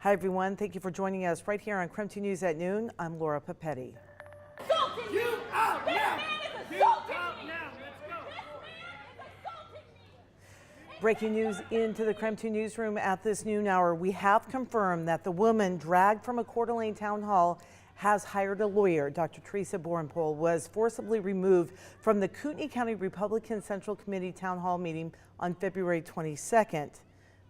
Hi, everyone. Thank you for joining us right here on KREM 2 News at noon. I'm Laura Papetti. You out now! You out now! Let's go! Breaking news into the KREM 2 newsroom at this noon hour. We have confirmed that the woman dragged from a Coeur d'Alene town hall has hired a lawyer. Dr. Teresa Borenpol was forcibly removed from the Kootenai County Republican Central Committee town hall meeting on February 22nd.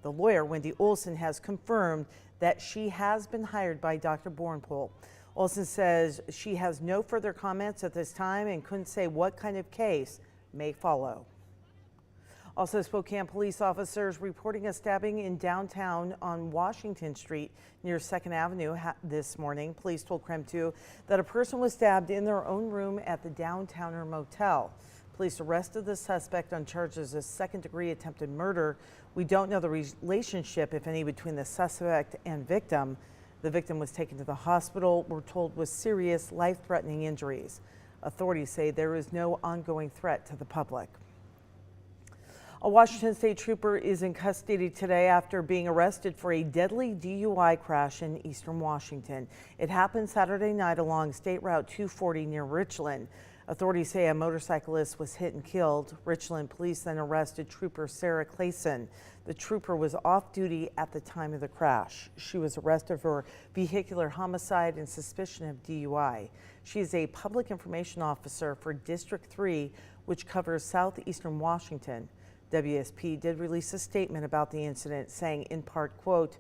The lawyer, Wendy Olson, has confirmed that she has been hired by Dr. Borenpol. Olson says she has no further comments at this time and couldn't say what kind of case may follow. Also, Spokane police officers reporting a stabbing in downtown on Washington Street near 2nd Avenue this morning. Police told KREM 2 that a person was stabbed in their own room at the Downtowner Motel. Police arrested the suspect on charges of second-degree attempted murder. We don't know the relationship, if any, between the suspect and victim. The victim was taken to the hospital, we're told, with serious life-threatening injuries. Authorities say there is no ongoing threat to the public. A Washington State trooper is in custody today after being arrested for a deadly DUI crash in eastern Washington. It happened Saturday night along State Route 240 near Richland. Authorities say a motorcyclist was hit and killed. Richland police then arrested Trooper Sarah Clayson. The trooper was off duty at the time of the crash. She was arrested for vehicular homicide and suspicion of DUI. She is a public information officer for District 3, which covers southeastern Washington. WSP did release a statement about the incident, saying in part, quote,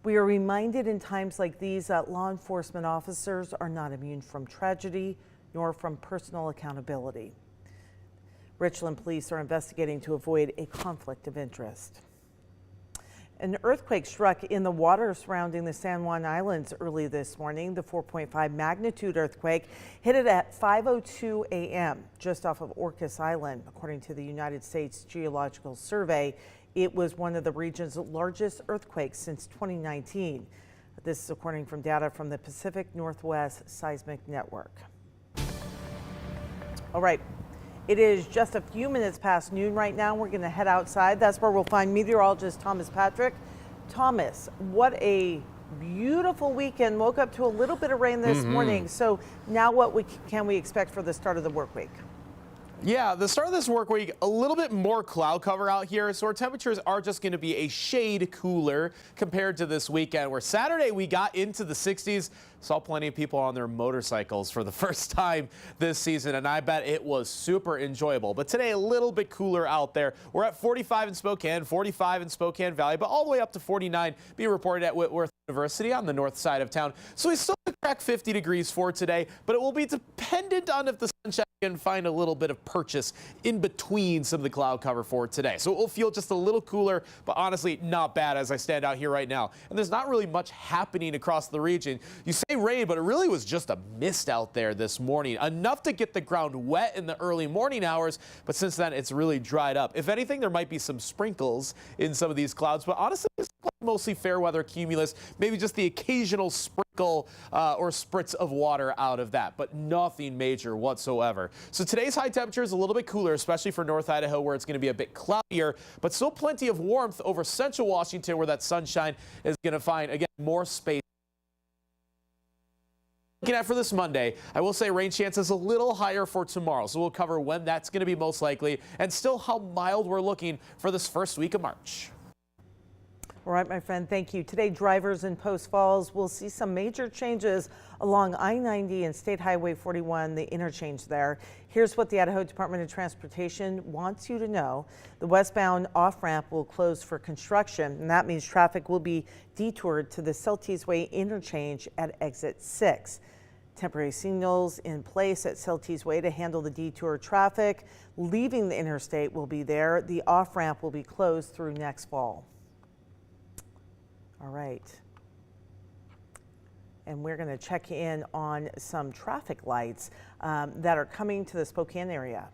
"We are reminded in times like these that law enforcement officers are not immune from tragedy nor from personal accountability." Richland police are investigating to avoid a conflict of interest. An earthquake struck in the water surrounding the San Juan Islands early this morning. The 4.5 magnitude earthquake hit it at 5:02 a.m. just off of Orcas Island. According to the United States Geological Survey, it was one of the region's largest earthquakes since 2019. This is according from data from the Pacific Northwest Seismic Network. All right. It is just a few minutes past noon right now. We're going to head outside. That's where we'll find meteorologist Thomas Patrick. Thomas, what a beautiful weekend. Woke up to a little bit of rain this morning. So now what can we expect for the start of the work week? Yeah, the start of this work week, a little bit more cloud cover out here, so our temperatures are just going to be a shade cooler compared to this weekend, where Saturday we got into the 60s. Saw plenty of people on their motorcycles for the first time this season, and I bet it was super enjoyable. But today, a little bit cooler out there. We're at 45 in Spokane, 45 in Spokane Valley, but all the way up to 49 being reported at Whitworth University on the north side of town. So we still crack 50 degrees for today, but it will be dependent on if the sunshine can find a little bit of purchase in between some of the cloud cover for today. So it will feel just a little cooler, but honestly not bad as I stand out here right now. And there's not really much happening across the region. You say rain, but it really was just a mist out there this morning. Enough to get the ground wet in the early morning hours, but since then it's really dried up. If anything, there might be some sprinkles in some of these clouds, but honestly, it's mostly fair weather cumulus, maybe just the occasional sprinkle or spritz of water out of that, but nothing major whatsoever. So today's high temperature is a little bit cooler, especially for North Idaho, where it's going to be a bit cloudier, but still plenty of warmth over central Washington, where that sunshine is going to find, again, more space. Looking at for this Monday, I will say rain chances a little higher for tomorrow, so we'll cover when that's going to be most likely and still how mild we're looking for this first week of March. All right, my friend, thank you. Today, drivers in Post Falls will see some major changes along I-90 and State Highway 41, the interchange there. Here's what the Idaho Department of Transportation wants you to know. The westbound off-ramp will close for construction, and that means traffic will be detoured to the Celti's Way interchange at exit 6. Temporary signals in place at Celti's Way to handle the detour traffic. Leaving the interstate will be there. The off-ramp will be closed through next fall. All right. And we're going to check in on some traffic lights that are coming to the Spokane area.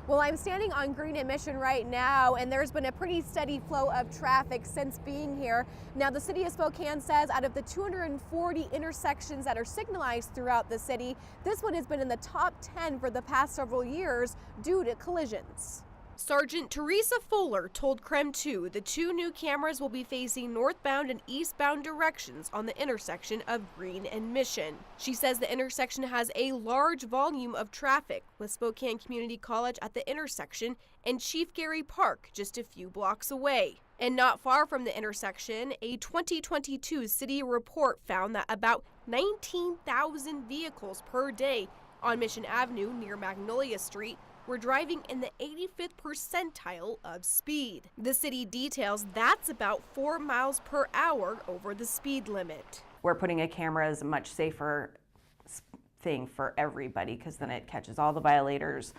Well, I'm standing on Green and Mission right now, and there's been a pretty steady flow of traffic since being here. Now, the city of Spokane says out of the 240 intersections that are signalized throughout the city, this one has been in the top 10 for the past several years due to collisions. Sergeant Teresa Fuller told KREM 2 the 2 new cameras will be facing northbound and eastbound directions on the intersection of Green and Mission. She says the intersection has a large volume of traffic, with Spokane Community College at the intersection and Chief Gary Park just a few blocks away. And not far from the intersection, a 2022 city report found that about 19,000 vehicles per day on Mission Avenue near Magnolia Street were driving in the 85th percentile of speed. The city details that's about 4 miles per hour over the speed limit. We're putting a camera as a much safer thing for everybody, because then it catches all the violators.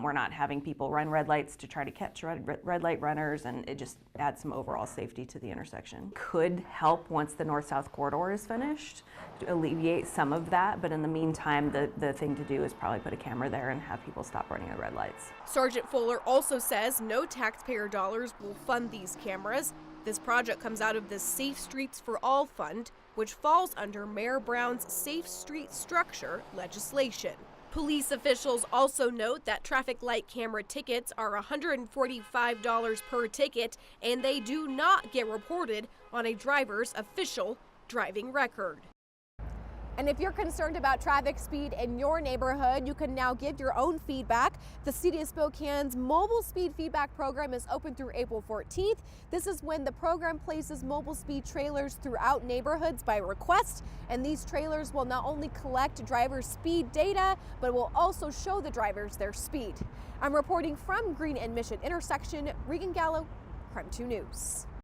We're not having people run red lights to try to catch red light runners, and it just adds some overall safety to the intersection. Could help once the north-south corridor is finished to alleviate some of that, but in the meantime, the thing to do is probably put a camera there and have people stop running the red lights. Sergeant Fuller also says no taxpayer dollars will fund these cameras. This project comes out of the Safe Streets for All Fund, which falls under Mayor Brown's Safe Street Structure legislation. Police officials also note that traffic light camera tickets are $145 per ticket, and they do not get reported on a driver's official driving record. And if you're concerned about traffic speed in your neighborhood, you can now give your own feedback. The City of Spokane's mobile speed feedback program is open through April 14th. This is when the program places mobile speed trailers throughout neighborhoods by request, and these trailers will not only collect drivers' speed data, but will also show the drivers their speed. I'm reporting from Green and Mission intersection, Regan Gallo, KREM 2 News.